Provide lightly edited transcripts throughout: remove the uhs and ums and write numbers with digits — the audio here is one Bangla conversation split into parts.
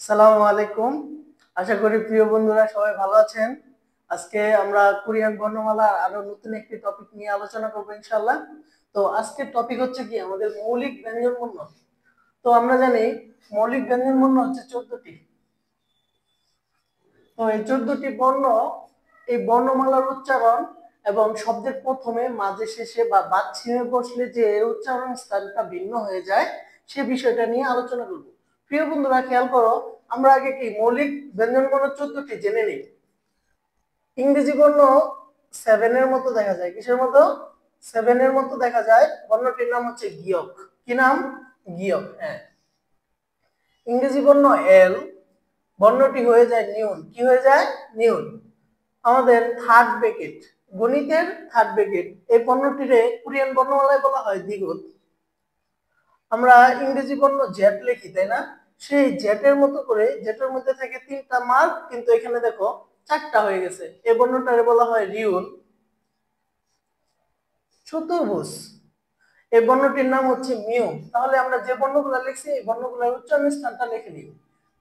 আসসালামু আলাইকুম। আশা করি প্রিয় বন্ধুরা সবাই ভালো আছেন। আজকে আমরা কোরিয়ান বর্ণমালার আরো নতুন একটি টপিক নিয়ে আলোচনা করব ইনশাআল্লাহ। তো আজকের টপিক হচ্ছে কি আমাদের মৌলিক ব্যঞ্জন বর্ণ। তো আমরা জানি মৌলিক ব্যঞ্জন বর্ণ হচ্ছে 14টি। তো এই 14টি বর্ণ, এই বর্ণমালার উচ্চারণ এবং শব্দের প্রথমে, মাঝে, শেষে বা বাদ-চিহ্নে বসলে যে এর উচ্চারণ স্থানটা ভিন্ন হয়ে যায় সে বিষয়টা নিয়ে আলোচনা করব। প্রিয় বন্ধুরা খেয়াল করো, আমরা আগে কি মৌলিক ব্যঞ্জন বর্ণ 14টি জেনে নিই। ইংরেজি বর্ণ 7 এর মতো দেখা যায়। কিসের মতো? 7 এর মতো দেখা যায়। বর্ণটির নাম হচ্ছে গিয়ক। কি নাম? গিয়ক। হ্যাঁ। ইংরেজি বর্ণ এল, বর্ণটি হয়ে যায় নিউন। কি হয়ে যায়? নিউন। আমাদের থার্ড ব্র্যাকেট, গণিতের থার্ড ব্র্যাকেট, এই বর্ণটিরে কোরিয়ান বর্ণমালায় বলা হয় দ্বিগুণ। আমরা ইংরেজি বর্ণ জেড লিখি, তাই না? সেই জেটের মতো করে, জেটের মধ্যে থাকে 3টা মার্ক, কিন্তু এখানে দেখো 4টা হয়ে গেছে। এই বর্ণটারে বলা হয় রিউল। চতুর্ভুজ, এই বর্ণটির নাম হচ্ছে মিউ। তাহলে আমরা যে বর্ণগুলো লিখছি এই বর্ণগুলোর উচ্চারণ স্থানটা লিখে নিই।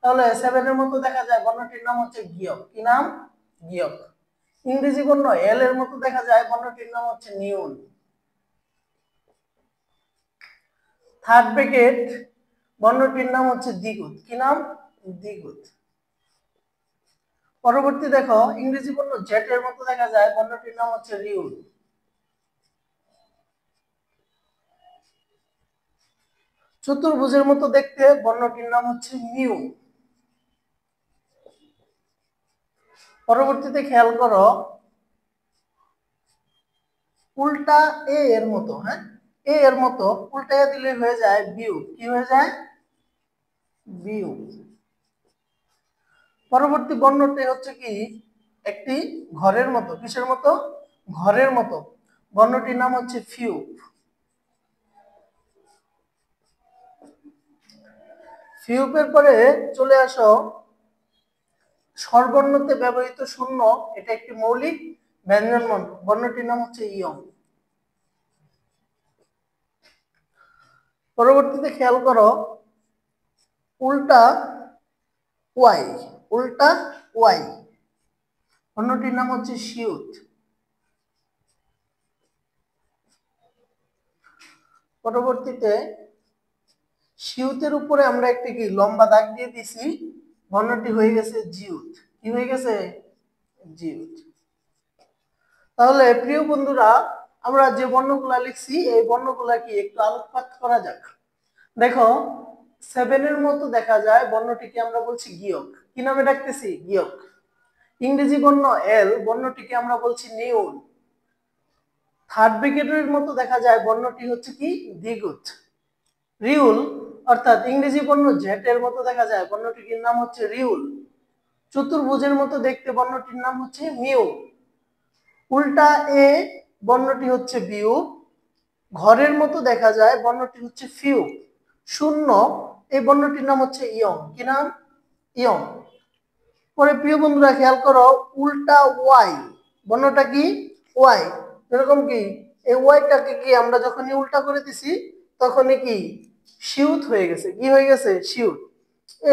তাহলে 7 এর মতো দেখা যায়, বর্ণটির নাম হচ্ছে গিয়ক। কি নাম? গিয়ক। ইংরেজি বর্ণ এল এর মতো দেখা যায়, বর্ণটির নাম হচ্ছে নিউন। থার্ড ব্র্যাকেট, বর্ণটির নাম হচ্ছে দ্বিগুণ। কি নাম? দ্বিগুণ। পরবর্তী দেখো, ইংরেজি বর্ণ জেড এর মতো দেখা যায়, বর্ণটির নাম হচ্ছে রিউল। চতুর্ভুজের মতো দেখতে, বর্ণটির নাম হচ্ছে মিউ। পরবর্তীতে খেয়াল করো, উল্টা এ এর মতো, হ্যাঁ, এ এর মতো উল্টায় দিলে হয়ে যায় বিউ। কি হয়ে যায়? বিউ। পরবর্তী বর্ণটি হচ্ছে কি একটি ঘরের মতো। কিসের মতো? ঘরের মতো। বর্ণটির নাম হচ্ছে ফিউ। ফিউপের পরে চলে আসো স্বরবর্ণতে ব্যবহৃত শূন্য, এটা একটি মৌলিক ব্যঞ্জন বর্ণ, বর্ণটির নাম হচ্ছে ইয়ং। পরবর্তীতে খেয়াল করো, উল্টা ওয়াই, উল্টা ওয়াই, বর্ণটির নাম হচ্ছে শিউত। পরবর্তীতে শিউতের উপরে আমরা একটি কি লম্বা দাগ দিয়ে দিছি, বর্ণটি হয়ে গেছে জিউত। কি হয়ে গেছে? জিউত। তাহলে প্রিয় বন্ধুরা, আমরা যে বর্ণগুলা লিখছি এই বর্ণগুলা কি একটু আলোকপাত করা যাক। দেখো, 7 এর মতো দেখা যায়, বর্ণটিকে আমরা বলছি গিয়ক। কি নামে ডাকতেছি? গিয়ক। ইংরেজি বর্ণ এল, বর্ণটিকে আমরা বলছি নিউন। থার্ড ব্র্যাকেটের মতো দেখা যায়, বর্ণটি হচ্ছে কি দ্বিগুণ। রিউল, অর্থাৎ ইংরেজি বর্ণ জেড এর মতো দেখা যায়, বর্ণটির নাম হচ্ছে রিউল। চতুর্ভুজের মতো দেখতে, বর্ণটির নাম হচ্ছে মিউ। উল্টা এ, বর্ণটি হচ্ছে বিউ। ঘরের মতো দেখা যায়, বর্ণটি হচ্ছে ফিউ। শূন্য, এই বর্ণটির নাম হচ্ছে ইয়ং। কি নাম? ইয়ং। পরে প্রিয় বন্ধুরা খেয়াল করো, উল্টা ওয়াই, বর্ণটা কি? ওয়াই। এরকম কি এই ওয়াইটাকে কি আমরা যখনই উল্টা করে দিছি তখনই কি শিউত হয়ে গেছে। কি হয়ে গেছে? শিউত।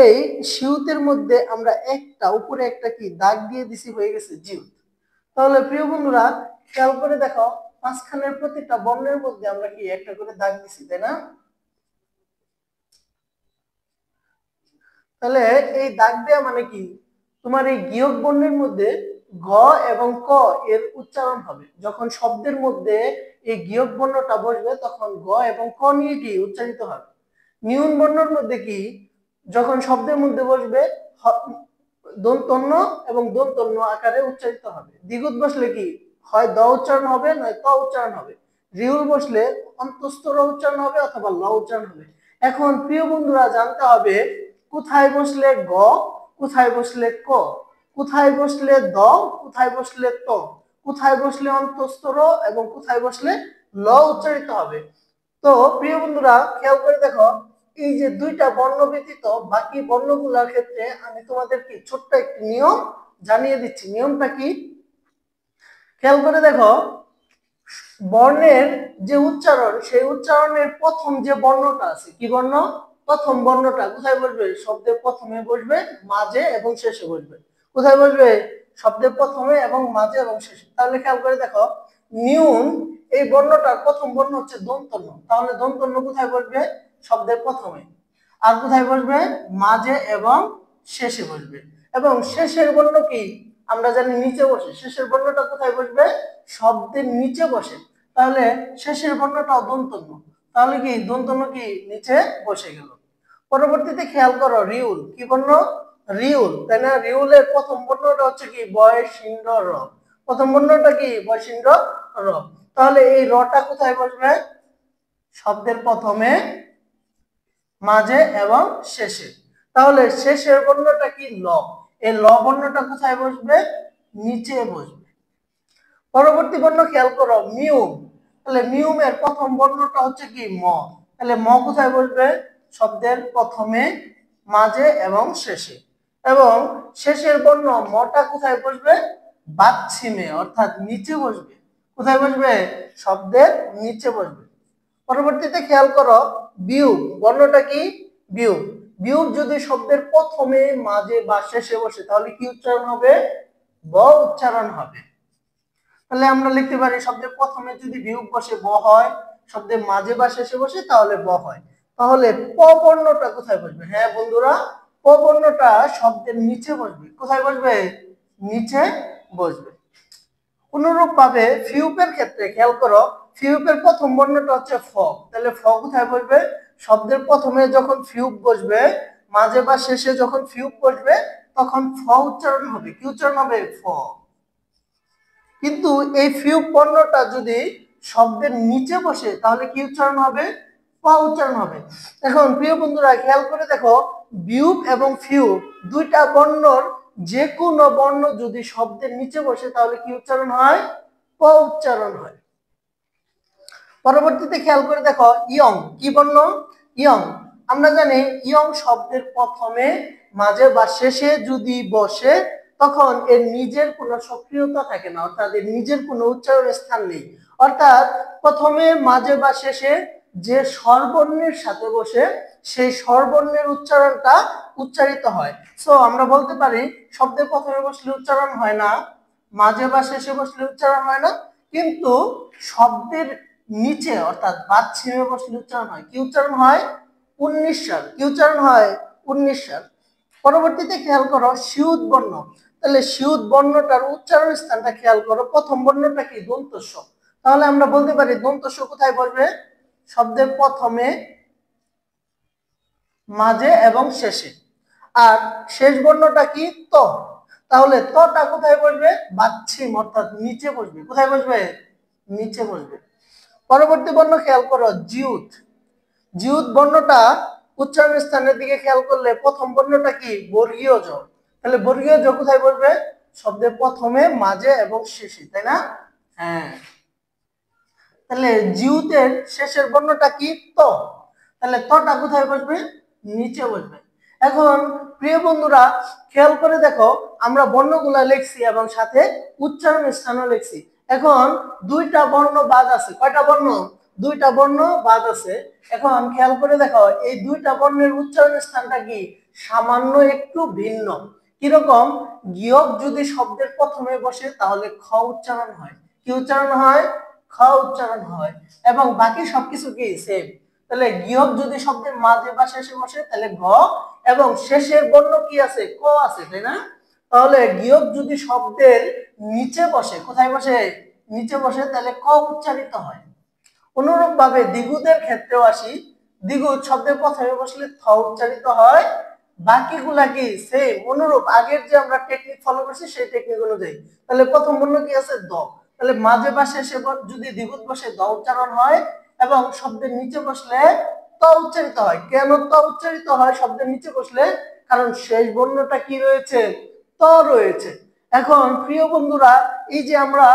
এই শিউতের মধ্যে আমরা একটা উপরে একটা কি দাগ দিয়ে দিছি, হয়ে গেছে জিউত। তাহলে প্রিয় বন্ধুরা খেয়াল করে দেখো, মাঝখানের প্রতিটা বর্ণের মধ্যে আমরা কি একটা করে দাগ দিছি, তাই না? তাহলে এই দাগ দেওয়া মানে কি, তোমার এই গিয়ক বর্ণের মধ্যে ঘ এবং ক এর উচ্চারণ হবে। যখন শব্দের মধ্যে এই গিয়ক বর্ণটা বসবে তখন গ এবং ক নিয়ে কি উচ্চারিত হবে। নিউন বর্ণের মধ্যে কি, যখন শব্দের মধ্যে বসবে দন্তন্য এবং দন্তন্য আকারে উচ্চারিত হবে। দ্বিগুণ বসলে কি হয় দ উচ্চারণ হবে, নয় ত উচ্চারণ হবে। রিউল বসলে অন্তঃস্থ উচ্চারণ হবে অথবা ল উচ্চারণ হবে। এখন প্রিয় বন্ধুরা জানতে হবে, কোথায় বসলে গ, কোথায় বসলে ক, কোথায় বসলে দ, কোথায় বসলে ত, কোথায় বসলে অন্তঃস্থ এবং কোথায় বসলে ল উচ্চারিত হবে। তো প্রিয় বন্ধুরা খেয়াল করে দেখো, এই যে দুইটা বর্ণ ব্যতীত বাকি বর্ণগুলোর ক্ষেত্রে আমি তোমাদেরকে ছোট্ট একটি নিয়ম জানিয়ে দিচ্ছি। নিয়মটা কি খেয়াল করে দেখো, বর্ণের যে উচ্চারণ সেই উচ্চারণের প্রথম যে বর্ণটা আছে, কি বর্ণ? প্রথম বর্ণটা কোথায় বসবে? শব্দের প্রথমে বসবে, মাঝে এবং শেষে বসবে। কোথায় বসবে? শব্দের প্রথমে এবং মাঝে এবং শেষে। তাহলে খেয়াল করে দেখো, নিউন এই বর্ণটার প্রথম বর্ণ হচ্ছে দন্তন্য, তাহলে দন্তন্য কোথায় বসবে? শব্দের প্রথমে। আর কোথায় বসবে? মাঝে এবং শেষে বসবে। এবং শেষের বর্ণ কি? আমরা জানি নিচে বসে। শেষের বর্ণটা কোথায় বসবে? শব্দের নিচে বসে। তাহলে শেষের বর্ণটা দন্তন্য, তাহলে কি দন্তন্য কি নিচে বসে গেল। পরবর্তীতে খেয়াল করো, রিউল কি বর্ণ? রিউল, তাই না? রিউলের প্রথম বর্ণটা হচ্ছে কি? বয়সিন্ড র। প্রথম বর্ণটা কি? বয়সিন্ড র। তাহলে এই রটা কোথায় বসবে? শব্দের প্রথমে, মাঝে এবং শেষে। তাহলে শেষের বর্ণটা কি? ল। এই ল বর্ণটা কোথায় বসবে? নিচে বসবে। পরবর্তী বর্ণ খেয়াল করো, মিউম। তাহলে মিউমের প্রথম বর্ণটা হচ্ছে কি? ম। তাহলে ম কোথায় বসবে? শব্দের প্রথমে, মাঝে এবং শেষে। এবং শেষের বর্ণ মটা কোথায় বসবে? বাচ্ছিমে, অর্থাৎ নিচে বসবে। কোথায় বসবে? শব্দের নিচে বসবে। পরবর্তীতে খেয়াল করো, বিয়োগ বর্ণটা কি? বিয়োগ। বিয়োগ যদি শব্দের প্রথমে, মাঝে বা শেষে বসে তাহলে কি উচ্চারণ হবে? ব উচ্চারণ হবে। তাহলে আমরা লিখতে পারি শব্দের প্রথমে যদি বিয়োগ বসে ব হয়, শব্দের মাঝে বা শেষে বসে তাহলে ব হয়। তাহলে প বর্ণটা কোথায় বসবে? হ্যাঁ বন্ধুরা, প বর্ণটা শব্দের নিচে বসবে। কোথায় বসবে? নিচে বসবে। অনুরূপ ভাবে ফিউপের ক্ষেত্রে খেয়াল করো, ফিউপের প্রথম বর্ণটা হচ্ছে ফ। তাহলে ফ কোথায় বসবে? শব্দের প্রথমে যখন ফিউপ বসবে, মাঝে বা শেষে যখন ফিউপ বসবে তখন ফ উচ্চারণ হবে। কি উচ্চারণ হবে? ফ। কিন্তু এই ফিউপ বর্ণটা যদি শব্দের নিচে বসে তাহলে কি উচ্চারণ হবে? প উচ্চারণ হবে। এখন প্রিয় বন্ধুরা খেয়াল করে দেখো, বিউপ এবং ফিউপ দুইটা বর্ণর যে কোনো বর্ণ যদি শব্দের নিচে বসে তাহলে কি উচ্চারণ হয়? প উচ্চারণ হয়। পরবর্তীতে খেয়াল করে দেখো, ইয়ং কি বর্ণ? ইয়ং। আমরা জানি ইয়ং শব্দের প্রথমে, মাঝে বা শেষে যদি বসে তখন এর নিজের কোনো সক্রিয়তা থাকে না, অর্থাৎ এর নিজের কোনো উচ্চারণের স্থান নেই। অর্থাৎ প্রথমে, মাঝে বা শেষে যে স্বরবর্ণের সাথে বসে সেই স্বরবর্ণের উচ্চারণটা উচ্চারিত হয়। সো আমরা বলতে পারি শব্দের প্রথমে বসলে উচ্চারণ হয় না, মাঝে বা শেষে বসলে উচ্চারণ হয় না, কিন্তু শব্দের নিচে অর্থাৎ বাচ্ছিমে বসলে উচ্চারণ হয়। কি উচ্চারণ হয়? উন্নিশ্বার। কি উচ্চারণ হয়? উন্নিশ্বার। পরবর্তীতে খেয়াল করো, সিউত বর্ণ। তাহলে সিউত বর্ণটার উচ্চারণ স্থানটা খেয়াল করো, প্রথম বর্ণটা কি? দন্ত স। তাহলে আমরা বলতে পারি দন্ত স কোথায় বসবে? শব্দের প্রথমে, মাঝে এবং শেষে। আর শেষ বর্ণটা কি? ত। তাহলে তটা কোথায় বসবে? বাচ্ছিম, অর্থাৎ নিচে বসবে। কোথায় বসবে? নিচে বসবে। পরবর্তী বর্ণ খেয়াল করো, জিউত। জিউত বর্ণটা উচ্চারণ স্থানের দিকে খেয়াল করলে প্রথম বর্ণটা কি? বর্গীয় জ। তাহলে বর্গীয় জ কোথায় বসবে? শব্দের প্রথমে, মাঝে এবং শেষে, তাই না? হ্যাঁ। তাহলে জিউতের শেষের বর্ণটা কি? ত। তাহলে তটা কোথায় বসবে? নিচে বসবে। এখন প্রিয় বন্ধুরা খেয়াল করে দেখো, আমরা বর্ণগুলা লিখছি এবং সাথে উচ্চারণ স্থানও লিখছি। এখন দুইটা বর্ণ বাদ আছে। কয়টা বর্ণ? দুইটা বর্ণ বাদ আছে। এখন খেয়াল করে দেখো, এই দুইটা বর্ণের উচ্চারণ স্থানটা কি? সামান্য একটু ভিন্ন। কিরকম? গিয়ক যদি শব্দের প্রথমে বসে তাহলে খ উচ্চারণ হয়। কি উচ্চারণ হয়? খ উচ্চারণ হয়। এবং বাকি সবকিছু কি? সেম। তাহলে গিয়ক যদি শব্দের মাঝে বা শেষে বসে তাহলে গ, এবং শেষের বর্ণ কি আছে? ক আছে, তাই না? তাহলে গিয়ক যদি শব্দের নিচে বসে, কোথায় বসে? নিচে বসে, তাহলে ক উচ্চারিত হয়। অনুরূপ ভাবে দ্বিগুদের ক্ষেত্রেও আসি, দ্বিগুদ শব্দের প্রথমে বসলে থ উচ্চারিত হয়। বাকিগুলা কি? সেম, অনুরূপ আগের যে আমরা টেকনিক ফলো করছি সেই টেকনিক অনুযায়ী। তাহলে প্রথম বর্ণ কি আছে? দ। তাহলে মাঝে বা শেষে যদি দ্বিগুদ বসে দ উচ্চারণ হয়, এবং শব্দের নিচে বসলে ত উচ্চারিত হয়। কেন ত উচ্চারিত হয় শব্দের নিচে বসলে? কারণ শেষ বর্ণটা কি রয়েছে? ত রয়েছে। এখন প্রিয় বন্ধুরা, এই যে আমরা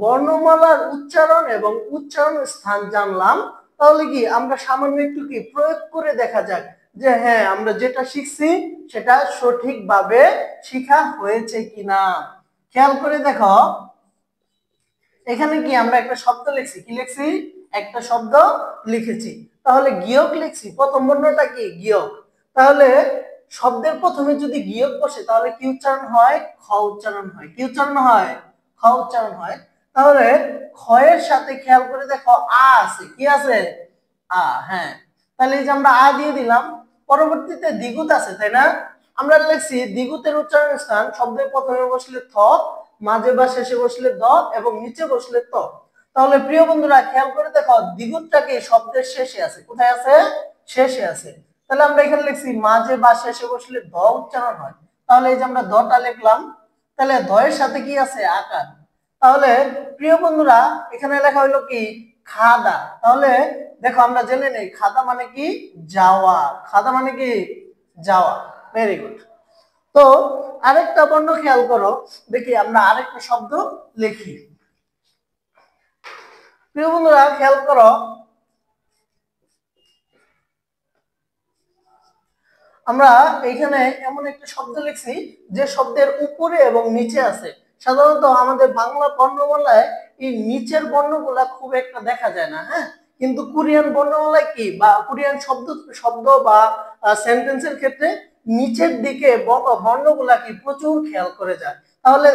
বর্ণমালার উচ্চারণ এবং উচ্চারণ স্থান জানলাম, তাহলে কি আমরা সামান্য একটু কি প্রয়োগ করে দেখা যাক যে হ্যাঁ আমরা যেটা শিখছি সেটা সঠিকভাবে শেখা হয়েছে কিনা। খেয়াল করে দেখো, এখানে কি আমরা একটা শব্দ লিখছি। কি লিখছি? একটা শব্দ লিখেছি, তাহলে গিয়ক লিখছি, প্রথম বর্ণটা কি গিয়ক। তাহলে শব্দের প্রথমে যদি গিয়ক বসে তাহলে কি উচ্চারণ হয়? খ উচ্চারণ হয়। কি উচ্চারণ হয়? খ উচ্চারণ হয়। তাহলে খ এর সাথে খেয়াল করে দেখো আ আছে। কি আছে? আ। হ্যাঁ, তাহলে এই যে আমরা আ দিয়ে দিলাম। পরবর্তীতে দ্বিগুত আছে, তাই না? আমরা লিখছি দ্বিগুতের উচ্চারণ স্থান শব্দের প্রথমে বসলে থ, মাঝে বা শেষে বসলে দ এবং নিচে বসলে ত। তাহলে প্রিয় বন্ধুরা খেয়াল করে দেখো দ্বিগুতটা কি শব্দের শেষে আছে। কোথায় আছে? শেষে আছে। তাহলে আমরা এখানে লিখছি মাঝে বা শেষে বসলে দ উচ্চারণ হয়। তাহলে এই যে আমরা দটা লিখলাম। তাহলে দ এর সাথে কি আছে? আকার। তাহলে প্রিয় বন্ধুরা এখানে লেখা হলো কি খাদা। তাহলে দেখো আমরা জেনে নেই খাদা মানে কি? যাওয়া। খাদা মানে কি? যাওয়া। Very good. তো আরেকটা বর্ণ খেয়াল করো, দেখি আমরা আরেকটা শব্দ লিখি। প্রিয় বন্ধুরা খেয়াল করো, আমরা এখানে এমন একটা শব্দ লিখছি যে শব্দের উপরে এবং নিচে আছে। সাধারণত আমাদের বাংলা বর্ণমালায় এই নিচের বর্ণগুলা খুব একটা দেখা যায় না, হ্যাঁ, কিন্তু কোরিয়ান বর্ণমালায় কি বা কোরিয়ান শব্দ শব্দ বা সেন্টেন্সের ক্ষেত্রে নিচের দিকে বর্ণগুলা কি প্রচুর খেয়াল করে যায়। তাহলে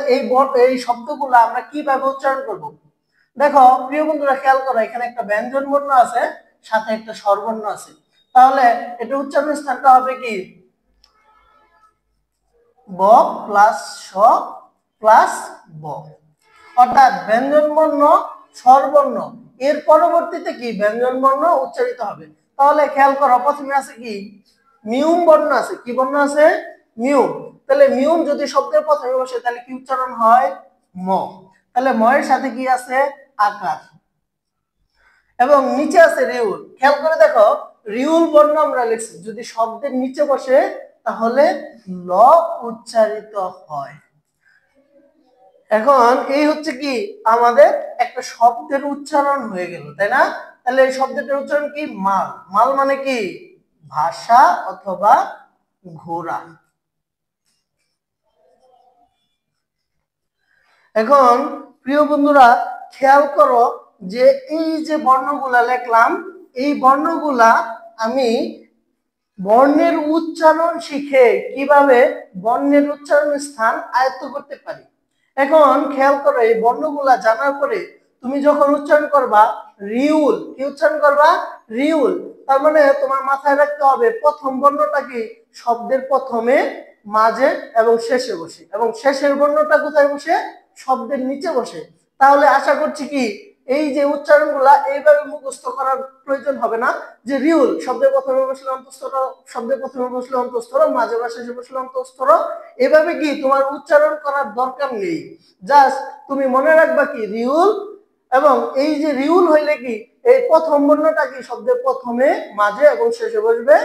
এই শব্দগুলা আমরা কিভাবে উচ্চারণ করব? দেখো প্রিয় বন্ধুরা খেয়াল করো, এখানে একটা ব্যঞ্জন বর্ণ আছে, সাথে একটা স্বরবর্ণ আছে। তাহলে এটা উচ্চারণ স্থানটা হবে কি? ব প্লাস স প্লাস ব, অর্থাৎ ব্যঞ্জন বর্ণ স্বরবর্ণ এর পরবর্তীতে কি ব্যঞ্জন বর্ণ উচ্চারিত হবে। তাহলে খেয়াল করো প্রথমে আছে কি? মিউম বর্ণ আছে। কি বর্ণ আছে? মিউম। তাহলে মিউম যদি শব্দের প্রথমে বসে তাহলে কি উচ্চারণ হয়? ম। তাহলে ম এর সাথে কি আছে? আকার। এবং নিচে আছে রিউল। খেয়াল করে দেখো রিউল বর্ণ আমরা লিখছি, যদি শব্দের নিচে বসে তাহলে ল উচ্চারিত হয়। এখন এই হচ্ছে কি আমাদের একটা শব্দের উচ্চারণ হয়ে গেল, তাই না? তাহলে এই শব্দটার উচ্চারণ কি? মাল। মাল মানে কি? ভাষা অথবা ঘোড়া। এখন প্রিয় বন্ধুরা খেয়াল করো যে এই যে বর্ণগুলা লিখলাম, এই বর্ণগুলা আমি বর্ণের উচ্চারণ শিখে কিভাবে বর্ণের উচ্চারণ স্থান আয়ত্ত করতে পারি। এখন খেয়াল করো এই বর্ণগুলা জানার পরে তুমি যখন উচ্চারণ করবা রিউল, কি উচ্চারণ করবা? রিউল। তার মানে তোমার মাথায় রাখতে হবে প্রথম বর্ণটা কি শব্দের প্রথমে, মাঝে এবং শেষে বসে, এবং শেষের বর্ণটা কোথায় বসে? শব্দের নিচে বসে। তাহলে আশা করছি কি এই যে উচ্চারণগুলা এইভাবে মুখস্থ করার প্রয়োজন হবে না, যে রিউল শব্দের প্রথমে বসলে অন্তঃস্থ, শব্দের প্রথমে বসলে অন্তঃস্থ, মাঝে বা শেষে বসলে অন্তঃস্থ, এভাবে কি তোমার উচ্চারণ করার দরকার নেই। জাস্ট তুমি মনে রাখবা কি রিউল, এবং এই যে রিউল হইলে কি এই প্রথম বর্ণটা কি শব্দের প্রথমে, মাঝে এবং শেষে বসবে,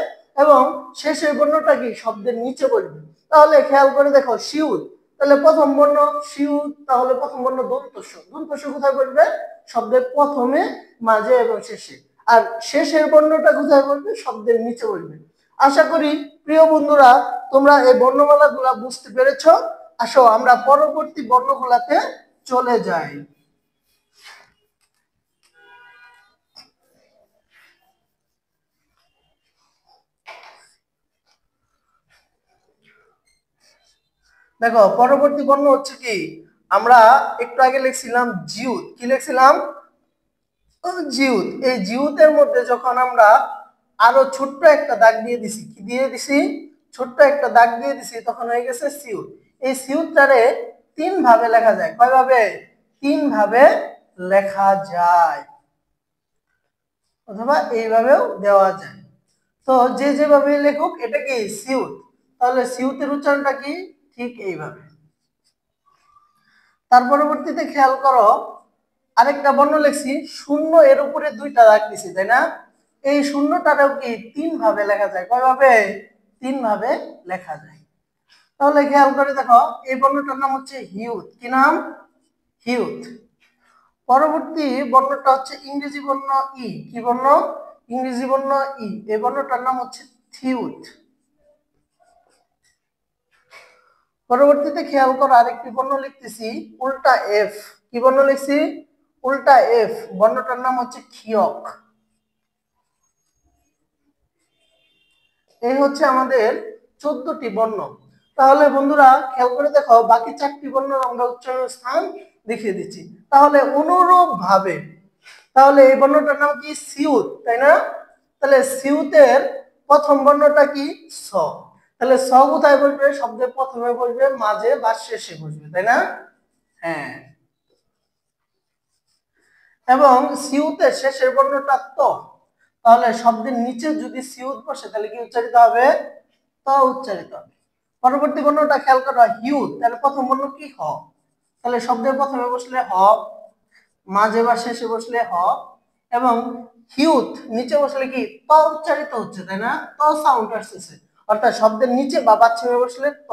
এবং শেষের বর্ণটা কি শব্দের নিচে বসবে। তাহলে খেয়াল করে দেখো শিউল, তাহলে প্রথম বর্ণ শিউল, তাহলে প্রথম বর্ণ দন্তস্ব। দন্তস্ব কোথায় বসবে? শব্দের প্রথমে, মাঝে এবং শেষে। আর শেষের বর্ণটা কোথায় বসবে? শব্দের নিচে বসবে। আশা করি প্রিয় বন্ধুরা তোমরা এই বর্ণমালাগুলা বুঝতে পেরেছো। আসো আমরা পরবর্তী বর্ণগুলাতে চলে যাই। দেখো পরবর্তী বর্ণ হচ্ছে কি, আমরা একটু আগে লিখছিলাম জিউত। কি লিখছিলাম? জিউত। এই জিউতের মধ্যে যখন আমরা আরো ছোট্ট একটা দাগ দিয়ে দিছি, কি দিয়ে দিছি? ছোট্ট একটা দাগ দিয়ে দিছি, তখন হয়ে গেছে সিউত। এই সিউতটারে তিন ভাবে লেখা যায়। কয় ভাবে? তিন ভাবে লেখা যায়, অথবা এইভাবেও দেওয়া যায়। তো যে যেভাবে লেখুক এটা কি সিউত। তাহলে সিউতের উচ্চারণটা কি? ঠিক এইভাবে। তার পরবর্তীতে খেয়াল করো আরেকটা বর্ণ লিখছি শূন্য, এর উপরে দুইটা দাগ দিছি, তাই না? এই শূন্যটাও কি তিন ভাবে লেখা যায়। কয় ভাবে? তিন ভাবে লেখা যায়। তাহলে খেয়াল করে দেখো এই বর্ণটার নাম হচ্ছে হিউথ। কি নাম? হিউথ। পরবর্তী বর্ণটা হচ্ছে ইংরেজি বর্ণ ই। কি বর্ণ? ইংরেজি বর্ণ ই। এই বর্ণটার নাম হচ্ছে থিউথ। পরবর্তীতে খেয়াল করো আরেকটি বর্ণ লিখতেছি উল্টা এফ। কি বর্ণ লিখছি? উল্টা এফ বর্ণটার নাম হচ্ছে ক্ষিয়ক। এই হচ্ছে আমাদের 14টি বর্ণ। তাহলে বন্ধুরা খেয়াল করে দেখো, বাকি 4টি বর্ণ আমরা উচ্চারণের স্থান দেখিয়ে দিচ্ছি। তাহলে অনুরূপ ভাবে, তাহলে এই বর্ণটার নাম কি? সিউত, তাই না? তাহলে সিউতের প্রথম বর্ণটা কি? স। তাহলে স কোথায় বসবে? শব্দের প্রথমে বসবে, মাঝে বা শেষে বসবে, তাই না? হ্যাঁ। এবং সিউতের শেষের বর্ণটা ত। তাহলে শব্দের নিচে যদি সিউত বসে তাহলে কি উচ্চারিত হবে? ত উচ্চারিত হবে। পরবর্তী বর্ণটা খেয়াল করো, হিউত। তাহলে প্রথম বর্ণ কি? হ। তাহলে শব্দের প্রথমে বসলে হ, মাঝে বা শেষে বসলে হ, এবং হিউত নিচে বসলে কি? ত উচ্চারিত হচ্ছে, তাই না? ত সাউন্ড আসছে, অর্থাৎ শব্দের নিচে বা বাচ্চামে বসলে ত।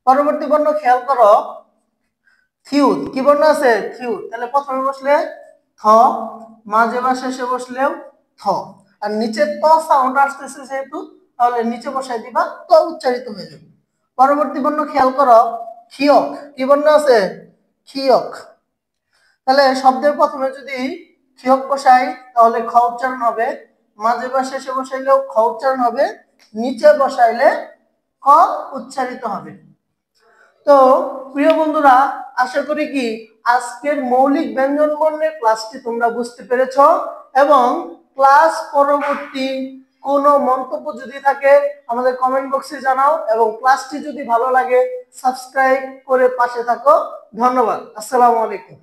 পরবর্তী বর্ণ খেয়াল করো, থিউত। কি বর্ণ আছে? থিউত। তাহলে প্রথমে বসলে থ, মাঝে বা শেষে বসলেও থ, আর নিচে ত সাউন্ড আসতেছে যেহেতু, তাহলে নিচে বসাই দিবা, ত উচ্চারিত হয়ে যাবে। পরবর্তী বর্ণ খেয়াল করো, ক্ষিয়ক। কি বর্ণ আছে? ক্ষিয়ক। তাহলে শব্দের প্রথমে যদি ক্ষিয়ক বসাই তাহলে খ উচ্চারণ হবে, মাঝে বা শেষে বসাইলেও খ উচ্চারণ হবে, নিচে বসাইলে ক উচ্চারিত হবে। তো প্রিয় বন্ধুরা, আশা করি কি আজকের মৌলিক ব্যঞ্জন বর্ণের ক্লাসটি তোমরা বুঝতে পেরেছো, এবং ক্লাস পরবর্তী কোনো মন্তব্য যদি থাকে আমাদের কমেন্ট বক্সে জানাও, এবং ক্লাসটি যদি ভালো লাগে সাবস্ক্রাইব করে পাশে থাকো। ধন্যবাদ। আসসালামু আলাইকুম।